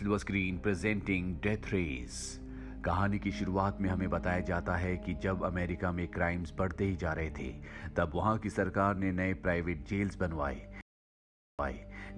Silver screen presenting death race. कहानी की शुरुआत में हमें बताया जाता है कि जब अमेरिका में क्राइम्स बढ़ते ही जा रहे थे, तब वहां की सरकार ने नए प्राइवेट जेल्स बनवाए,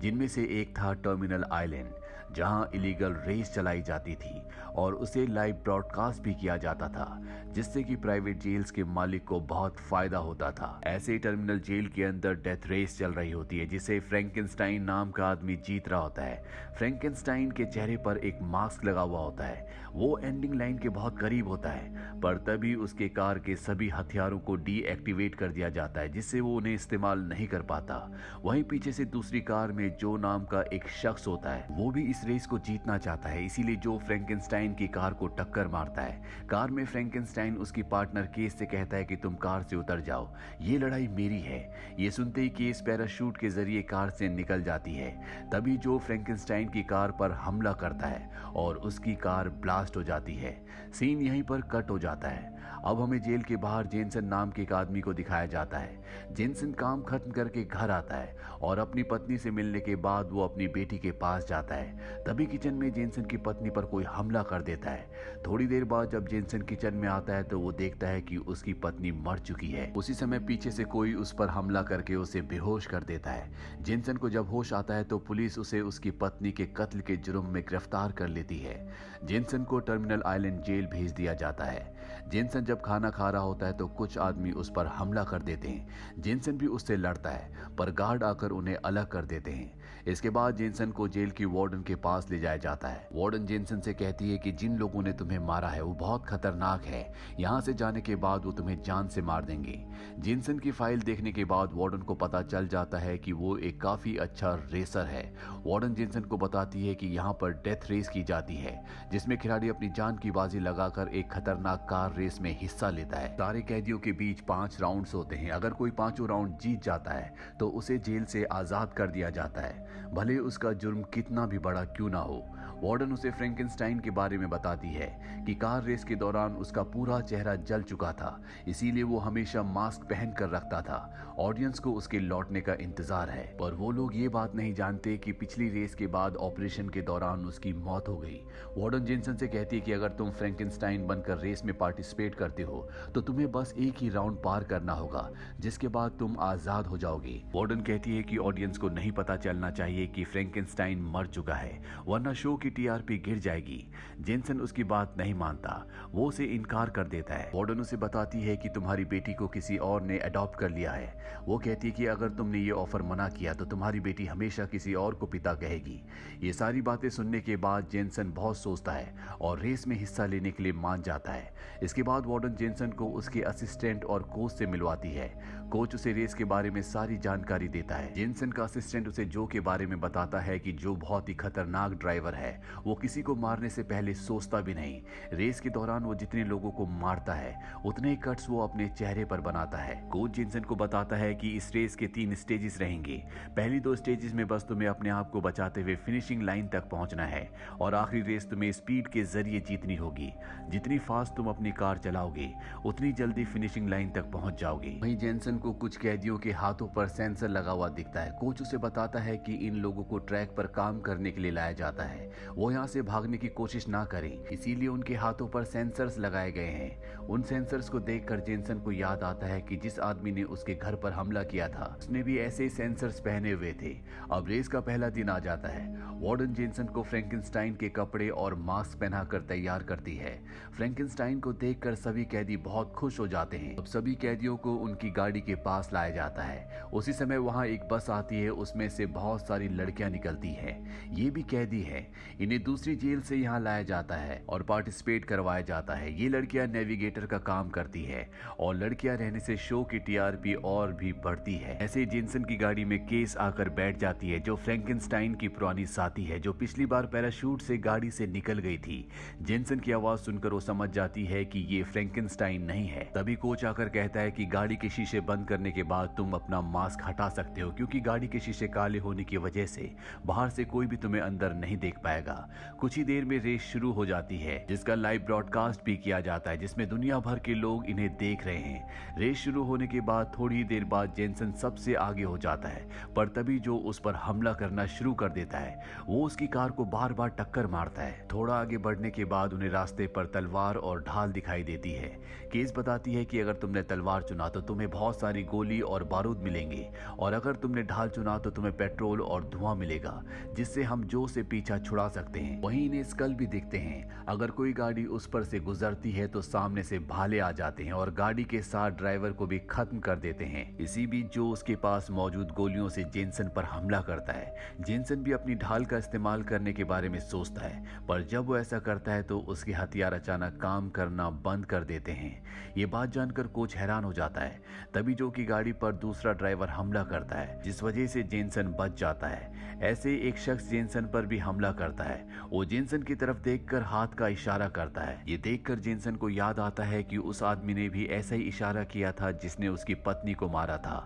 जिनमें से एक था टर्मिनल आइलैंड, जहां इलीगल रेस चलाई जाती थी और उसे लाइव ब्रॉडकास्ट भी किया जाता था, जिससे कि प्राइवेट जेल्स के मालिक को बहुत फायदा होता था। ऐसे टर्मिनल जेल के अंदर डेथ रेस चल रही होती है, जिसे फ्रैंकेनस्टाइन नाम का आदमी जीत रहा होता है। फ्रैंकेनस्टाइन के चेहरे पर एक मास्क लगा हुआ होता है, वो एंडिंग लाइन के बहुत करीब होता है, पर तभी उसके कार के सभी हथियारों को डीएक्टिवेट कर दिया जाता है, जिससे वो उन्हें इस्तेमाल नहीं कर पाता। वहीं पीछे से दूसरी कार में जो नाम का एक शख्स होता है, वो भी इस रेस को जीतना चाहता है, इसीलिए जो फ्रैंकेनस्टाइन की कार को टक्कर मारता है। कार में फ्रैंकेनस्टाइन उसकी पार्टनर केस से कहता है कि तुम कार से उतर जाओ, ये लड़ाई मेरी है। ये सुनते ही केस पैराशूट के जरिए कार से निकल जाती है। तभी जो फ्रैंकेनस्टाइन की कार पर हमला करता है और उसकी कार ब्लास्ट हो जाती है। सीन यहीं पर कट हो जाता है। अब हमें जेल के बाहर जेनसन नाम के एक आदमी को दिखाया जाता है। जेनसन काम खत्म करके घर आता है और अपनी पत्नी से मिलने के बाद वो अपनी बेटी के पास जाता है। तभी किचन में जेनसन की पत्नी पर कोई हमला कर देता है। थोड़ी देर बाद जब जेनसन किचन में आता है तो वो देखता है कि उसकी पत्नी मर चुकी है। उसी समय पीछे से कोई उस पर हमला करके उसे बेहोश कर देता है। जेनसन को जब होश आता है तो पुलिस उसे उसकी पत्नी के कत्ल के जुर्म में गिरफ्तार कर लेती है। जेनसन को टर्मिनल आइलैंड जेल भेज दिया जाता है। जेनसन जब खाना खा रहा होता है तो कुछ आदमी उस पर हमला कर देते हैं। जेनसन भी उससे लड़ता है, पर गार्ड आकर उन्हें अलग कर देते हैं। इसके बाद जेनसन को जेल की वार्डन के पास ले जाया जाता है। वार्डन जेनसन से कहती है कि जिन लोगों ने तुम्हें मारा है वो बहुत खतरनाक है, यहाँ से जाने के बाद वो तुम्हें जान से मार देंगे। जेनसन की फाइल देखने के बाद वार्डन को पता चल जाता है कि वो एक काफी अच्छा रेसर है। वार्डन जेनसन को बताती है कि यहाँ पर डेथ रेस की जाती है, जिसमें खिलाड़ी अपनी जान की बाजी लगाकर एक खतरनाक कार रेस में हिस्सा लेता है। सारे कैदियों के बीच 5 राउंड्स होते हैं। अगर कोई पांचों राउंड जीत जाता है तो उसे जेल से आजाद कर दिया जाता है, भले उसका जुर्म कितना भी बड़ा क्यों ना हो। वार्डन उसे फ्रैंकेनस्टाइन के बारे में बताती है कि कार रेस के दौरान उसका पूरा चेहरा जल चुका था, इसीलिए वो हमेशा मास्क पहन कर रखता था। ऑडियंस को उसके लौटने का इंतजार है, पर वो लोग ये बात नहीं जानते कि पिछली रेस के बाद ऑपरेशन के दौरान उसकी मौत हो गई। वार्डन जेनसन से कहती है कि अगर तुम फ्रैंकेनस्टाइन बनकर रेस में पार्टिसिपेट करते हो तो तुम्हें बस एक ही राउंड पार करना होगा, जिसके बाद तुम आजाद हो जाओगे। वार्डन कहती है कि ऑडियंस को नहीं पता चलना चाहिए कि फ्रैंकेनस्टाइन मर चुका है, वरना शो की टीआरपी गिर जाएगी। जेनसन उसकी बात नहीं मानता, वो उसे इनकार कर देता है। वार्डन उसे बताती है कि तुम्हारी बेटी को किसी और ने अडॉप्ट कर लिया है। वो कहती है कि अगर तुमने ये ऑफर मना किया तो तुम्हारी बेटी हमेशा किसी और को पिता कहेगी। ये सारी बातें सुनने के बाद जेनसन बहुत सोचता है और रेस में हिस्सा लेने के लिए मान जाता है। इसके बाद वार्डन जेनसन को उसके असिस्टेंट और कोच से मिलवाती है। कोच उसे रेस के बारे में सारी जानकारी देता है। जेनसन का असिस्टेंट उसे जो के बारे में बताता है कि जो बहुत ही खतरनाक ड्राइवर है, वो किसी को मारने से पहले सोचता भी नहीं। रेस के दौरान वो जितने लोगों को मारता है उतने ही कट्स वो अपने चेहरे पर बनाता है। कोच जेनसन को बताता है कि इस रेस के 3 स्टेजेस रहेंगे। पहली 2 स्टेजेस में बस तुम्हें अपने आप को बचाते हुए फिनिशिंग लाइन तक पहुंचना है और आखिरी रेस तुम्हें स्पीड के जरिए जीतनी होगी। जितनी फास्ट तुम अपनी कार चलाओगे उतनी जल्दी फिनिशिंग लाइन तक पहुंच जाओगे। वहीं जेनसन को कुछ कैदियों के हाथों पर सेंसर लगा हुआ दिखता है। कोच उसे बताता है कि इन लोगों को ट्रैक पर काम करने के लिए लाया जाता है, वो यहाँ से भागने की कोशिश ना करें, इसीलिए उनके हाथों पर सेंसर्स लगाए गए हैं। उन सेंसर्स को देखकर जेनसन को याद आता है कि जिस आदमी ने उसके घर पर हमला किया था उसने भी ऐसे सेंसर्स पहने हुए थे। अब रेस का पहला दिन आ जाता है। वार्डन जेनसन को फ्रैंकेनस्टाइन के कपड़े और मास्क पहनाकर तैयार करती है। फ्रैंकेनस्टाइन को देखकर सभी कैदी बहुत खुश हो जाते हैं। अब सभी कैदियों को उनकी गाड़ी के पास लाया जाता है। उसी समय वहां एक बस आती है, उसमें से बहुत सारी लड़कियां निकलती हैं। ये भी कैदी है। इन्हें दूसरी जेल से यहाँ लाया जाता है और पार्टिसिपेट करवाया जाता है। ये लड़कियां नेविगेटर का काम करती है और लड़कियां रहने से शो की टीआरपी और भी बढ़ती है। ऐसे जेनसन की गाड़ी में केस आकर बैठ जाती है, जो फ्रैंकेनस्टाइन की पुरानी साथी है, जो पिछली बार पैराशूट से गाड़ी से निकल गई थी। जेनसन की आवाज सुनकर वो समझ जाती है कि ये फ्रैंकेनस्टाइन नहीं है। तभी कोच आकर कहता है कि गाड़ी के शीशे बंद बंद करने के बाद तुम अपना मास्क हटा सकते हो, क्योंकि गाड़ी के शीशे काले होने की वजह से बाहर से कोई भी तुम्हें अंदर नहीं देख पाएगा। कुछ ही देर में रेस शुरू हो जाती है, जिसका लाइव ब्रॉडकास्ट भी किया जाता है, जिसमें दुनिया भर के लोग इन्हें देख रहे हैं। रेस शुरू होने के बाद थोड़ी ही देर बाद जेनसन सबसे आगे हो जाता है, पर तभी जो उस पर हमला करना शुरू कर देता है। वो उसकी कार को बार बार टक्कर मारता है। थोड़ा आगे बढ़ने के बाद उन्हें रास्ते पर तलवार और ढाल दिखाई देती है। केस बताती है कि अगर तुमने तलवार चुना तो तुम्हें बहुत सारी गोली और बारूद मिलेंगे, और अगर तुमने ढाल चुना तो तुम्हें पेट्रोल और धुआं मिलेगा, जिससे हम जो से पीछा छुड़ा सकते हैं। वहीं इन्हें स्कल भी दिखते हैं। अगर कोई गाड़ी उस पर से गुजरती है तो सामने से भाले आ जाते हैं और गाड़ी के साथ ड्राइवर को भी खत्म कर देते हैं। इसी बीच जो उसके पास मौजूद गोलियों से जेनसन पर हमला करता है। जेनसन भी अपनी ढाल का इस्तेमाल करने के बारे में सोचता है, पर जब वो ऐसा करता है तो उसके हथियार अचानक काम करना बंद कर देते हैं। ये बात जानकर कोच हैरान हो जाता है। तभी जो की गाड़ी पर दूसरा ड्राइवर हमला करता है, जिस वजह से जेनसन बच जाता है। ऐसे एक शख्स जेनसन पर भी हमला करता है। वो जेनसन की तरफ देखकर हाथ का इशारा करता है। ये देखकर जेनसन को याद आता है कि उस आदमी ने भी ऐसा ही इशारा किया था जिसने उसकी पत्नी को मारा था।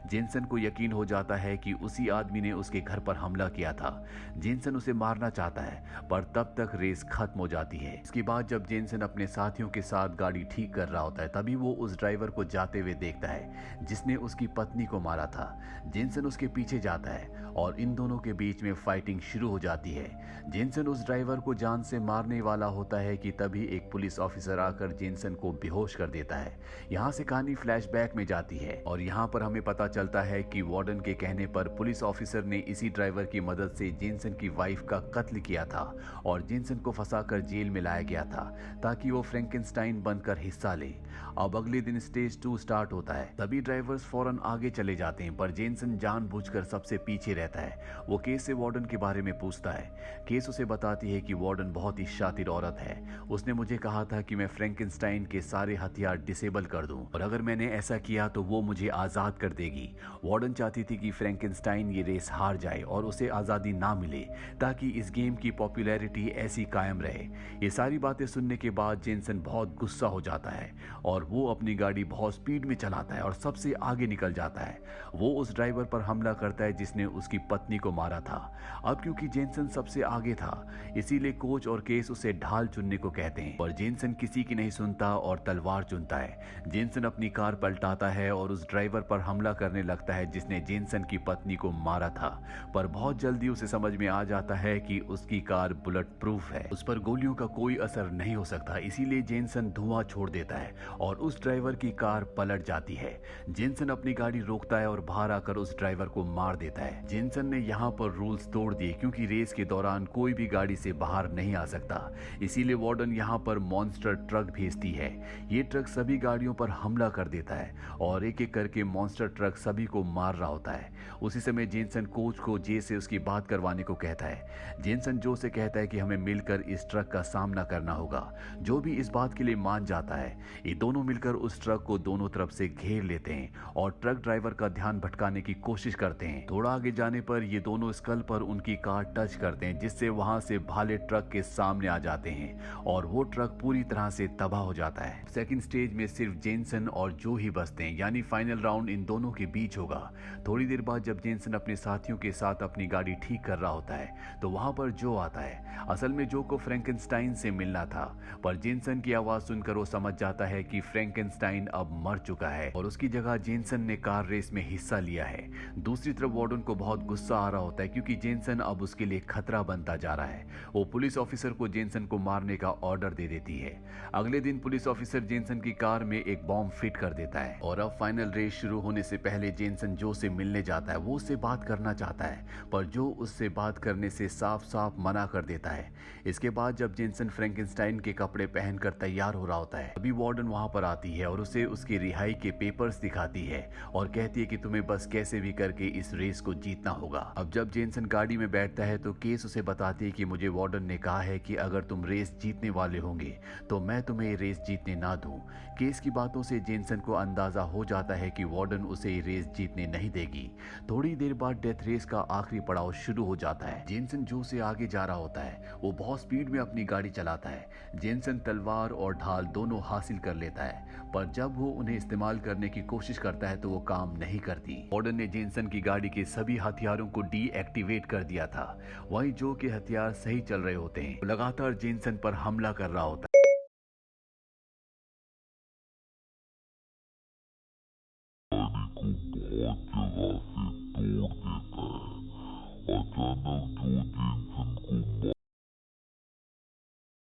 जेनसन को यकीन हो जाता है कि उसी आदमी ने उसके घर पर हमला किया था। जेनसन उसे मारना चाहता है, पर तब तक रेस खत्म हो जाती है। इसके बाद जब जेनसन अपने साथियों के साथ गाड़ी ठीक कर रहा होता है, तभी वो उस ड्राइवर को जाते हुए देखता है जिसने उसकी पत्नी को मारा था। जेनसन उसके पीछे जाता है और इन दोनों के बीच में फाइटिंग शुरू हो जाती है। जेनसन उस ड्राइवर को जान से मारने वाला होता है कि तभी एक पुलिस ऑफिसर आकर जेनसन को बेहोश कर देता है। यहाँ से कहानी फ्लैशबैक में जाती है और यहाँ पर हमें पता चलता है कि वार्डन के कहने पर पुलिस ऑफिसर ने इसी ड्राइवर की मदद से जेनसन की वाइफ का कत्ल किया था और जेनसन को फंसाकर जेल में लाया गया था ताकि वो फ्रैंकेनस्टाइन बनकर हिस्सा ले। अब अगले दिन स्टेज 2 स्टार्ट होता है। तभी ड्राइवर्स फौरन आगे चले जाते हैं, पर जेनसन जानबूझकर सबसे पीछे रहता है। वो केस से वार्डन के बारे में पूछता है। केस उसे बताती है कि वार्डन बहुत ही शातिर औरत है। उसने मुझे कहा था कि मैं फ्रैंकेनस्टाइन के सारे हथियार डिसेबल कर दूं, और अगर मैंने ऐसा किया तो वो मुझे आजाद कर देगी। वार्डन चाहती थी कि फ्रैंकेनस्टाइन ये रेस हार जाए और उसे आजादी ना मिले, ताकि इस गेम की पॉपुलैरिटी ऐसी कायम रहे। ये सारी बातें सुनने के बाद जेनसन बहुत गुस्सा हो जाता है और वो अपनी गाड़ी बहुत स्पीड में चलाता है और सबसे आगे निकल जाता है। वो उस ड्राइवर पर हमला करता है जिसने उसकी पत्नी को मारा था। अब क्योंकि जेनसन सबसे आगे था, इसीलिए कोच और केस उसे ढाल चुनने को कहते हैं, पर जेनसन किसी की नहीं सुनता और तलवार चुनता है। जेनसन अपनी कार पलटाता है और उस ड्राइवर पर हमला करने लगता है जिसने जेनसन की पत्नी को मारा था, पर बहुत जल्दी उसे समझ में आ जाता है कि उसकी कार बुलेट प्रूफ है, उस पर गोलियों का कोई असर नहीं हो सकता। इसीलिए जेनसन धुआं छोड़ देता है और उस ड्राइवर की कार पलट जाती है। जेनसन अपनी गाड़ी रोकता है और बाहर आकर उस ड्राइवर को मार देता है। जेनसन ने यहाँ पर रूल्स तोड़ दिए, क्योंकि रेस के दौरान कोई भी गाड़ी से बाहर नहीं आ सकता। इसीलिए वार्डन यहाँ पर मॉन्स्टर ट्रक भेजती है। ये ट्रक सभी गाड़ियों पर हमला कर देता है और एक एक करके मॉन्स्टर ट्रक सभी को मार रहा होता है। उसी समय जेनसन कोच को जे से उसकी बात करवाने को कहता है। जेनसन जो से कहता है कि हमें मिलकर इस ट्रक का सामना करना होगा। जो भी इस बात के लिए मान जाता है। ये दोनों मिलकर उस ट्रक को दोनों तरफ से घेर लेते हैं और ट्रक ड्राइवर का ध्यान भटकाने की कोशिश करते हैं। थोड़ा आगे जाने पर ये दोनों स्कल पर उनकी कार टच करते हैं, जिससे वहां से भाले ट्रक के सामने आ जाते हैं और वो ट्रक पूरी तरह से तबाह हो जाता है। सेकंड स्टेज में सिर्फ जेनसन और जो ही बचते हैं, यानी फाइनल राउंड इन दोनों के बीच होगा। थोड़ी देर बाद जब जेनसन अपने साथियों के साथ अपनी गाड़ी ठीक कर रहा होता है तो वहां पर जो आता है। असल में जो को फ्रैंकेनस्टाइन से मिलना था, पर जेनसन की आवाज सुनकर वो समझ जाता है कि फ्रैंकेनस्टाइन अब मर चुका है और उसकी जगह जेनसन ने कार रेस में हिस्सा लिया है। दूसरी तरफ वार्डन को बहुत गुस्सा आ रहा होता है, क्योंकि जेनसन अब उसके लिए खतरा बनता जा रहा है। वो पुलिस ऑफिसर को जेनसन को मारने का ऑर्डर दे देती है। अगले दिन पुलिस ऑफिसर जेनसन की कार में एक बॉम्ब फिट कर देता है और अब फाइनल रेस शुरू होने से पहले जेनसन जो से मिलने जाता है। वो उससे बात करना चाहता है, पर जो उससे बात करने से साफ साफ मना कर देता है। इसके बाद जब जेनसन फ्रैंकेनस्टाइन के कपड़े पहनकर तैयार हो रहा होता है, अभी वार्डन वहां पर आती है और उसे उसकी रिहाई के पेपर्स दिखाती है और कहती है कि तुम्हें बस कैसे भी करके इस रेस को जीतना होगा। अब जब जेनसन गाड़ी में बैठता है तो केस उसे बताती है कि मुझे वार्डन ने कहा है कि अगर तुम रेस जीतने वाले होंगे तो मैं तुम्हें ये रेस जीतने ना दूं। केस की बातों से जेनसन को अंदाजा हो जाता है कि वार्डन उसे ये रेस जीतने नहीं देगी। थोड़ी देर बाद डेथ रेस का आखिरी पड़ाव शुरू हो जाता है। जेनसन जो से आगे जा रहा होता है, वो बहुत स्पीड में अपनी गाड़ी चलाता है। जेनसन तलवार और ढाल दोनों हासिल कर लेता है, पर जब वो उन्हें इस्तेमाल करने की की कोशिश करता है तो वो काम नहीं करती। वार्डन ने जेनसन की गाड़ी के सभी हथियारों को डीएक्टिवेट कर दिया था। वहीं जो के हथियार सही चल रहे होते हैं, लगातार जेनसन पर हमला कर रहा होता है। गाड़ी को बहुत जगह से तोड़ देता है। अचानक जो जेनसन को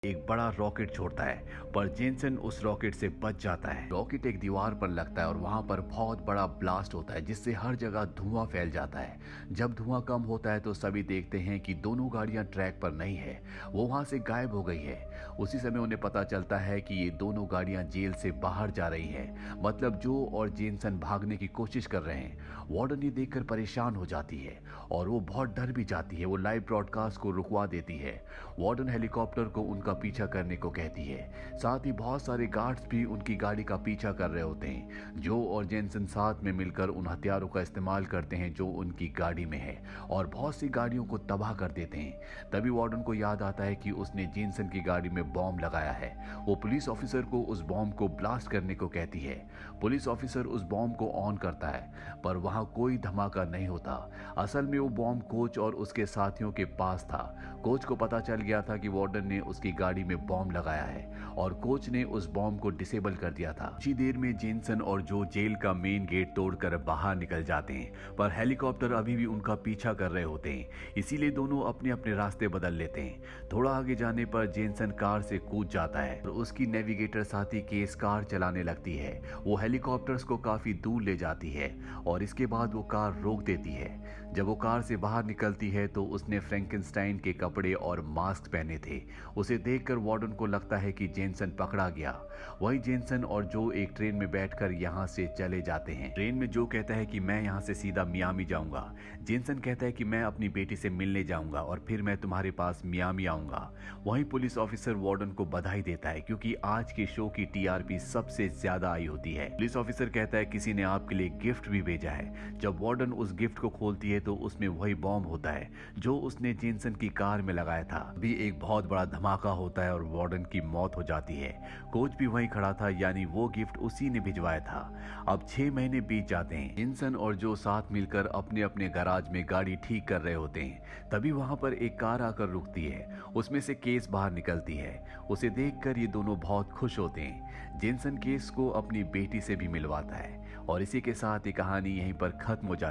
एक बड़ा रॉकेट छोड़ता है, पर जेनसन उस रॉकेट से बच जाता है। रॉकेट एक दीवार पर लगता है और वहां पर बहुत बड़ा ब्लास्ट होता है, जिससे हर जगह धुआं फैल जाता है। जब धुआं कम होता है तो सभी देखते हैं कि दोनों गाड़ियां ट्रैक पर नहीं है, वो वहां से गायब हो गई है। उसी समय उन्हें पता चलता है कि ये दोनों गाड़ियां जेल से बाहर जा रही हैं, मतलब जो और जेनसन भागने की कोशिश कर रहे हैं। वार्डन ये देखकर परेशान हो जाती है और वो बहुत डर भी जाती है। वो लाइव ब्रॉडकास्ट को रुकवा देती है। वार्डन हेलीकॉप्टर को उनका पीछा करने को कहती है। साथ ही बहुत सारे गार्ड्स भी उनकी गाड़ी का पीछा कर रहे होते हैं। जो और जेनसन साथ में मिलकर उन हथियारों का इस्तेमाल करते हैं जो उनकी गाड़ी में है, और बहुत सी गाड़ियों को तबाह कर देते हैं। तभी वार्डन को याद आता है कि उसने जेनसन की गाड़ी में बॉम्ब लगाया है। वो पुलिस ऑफिसर को उस बॉम्ब को ब्लास्ट करने को कहती है। पुलिस ऑफिसर उस बॉम्ब को ऑन करता है, पर वहां कोई धमाका नहीं होता। असल में वो बॉम्ब कोच और उसके साथियों के पास था। कोच को पता चल गया था कि वार्डन ने उसकी गाड़ी में बॉम्ब लगाया है, और कोच ने उस बॉम्ब को डिसेबल कर दिया था। कुछ ही देर में जेनसन और जो जेल का मेन गेट तोड़कर बाहर निकल जाते हैं, पर हेलीकॉप्टर अभी भी उनका पीछा कर रहे होते हैं। इसीलिए दोनों अपने अपने रास्ते बदल लेते हैं। थोड़ा आगे जाने पर जेनसन कार से कूद जाता है और उसकी नेविगेटर साथी केस कार चलाने लगती है। वो हेलीकॉप्टर्स को काफी दूर ले जाती है और इसके बाद वो कार रोक देती है। जब वो कार से बाहर निकलती है तो उसने फ्रैंकेनस्टाइन के कपड़े और मास्क पहने थे। उसे देखकर वार्डन को लगता है कि जेनसन पकड़ा गया। वही जेनसन और जो एक ट्रेन में बैठकर यहाँ से चले जाते हैं। ट्रेन में जो कहता है कि मैं यहाँ से सीधा मियामी जाऊंगा। जेनसन कहता है कि मैं अपनी बेटी से मिलने जाऊंगा और फिर मैं तुम्हारे पास मियामी आऊंगा। वहीं पुलिस ऑफिसर वार्डन को बधाई देता है क्योंकि आज के शो की टीआरपी सबसे ज्यादा आई होती है। पुलिस ऑफिसर कहता है किसी ने आपके लिए गिफ्ट भी भेजा है। जब वार्डन उस गिफ्ट को खोलती है तो उसमें वही बॉम्ब होता है जो उसने जेनसन की कार में लगाया था। भी एक बहुत बड़ा धमाका होता है और वार्डन की मौत हो जाती है। कोच भी वहीं खड़ा था, यानी वो गिफ्ट उसी ने भिजवाया था। अब 6 महीने बीत जाते हैं। जेनसन और जो साथ मिलकर अपने अपने गैराज में गाड़ी ठीक कर रहे होते हैं। तभी वहां पर एक कार आकर रुकती है। उसमें से केस बाहर निकलती है। उसे देखकर ये दोनों बहुत खुश होते हैं। जेनसन केस को अपनी बेटी से भी मिलवाता है और इसी के साथ ये कहानी यहीं पर खत्म हो जाती है।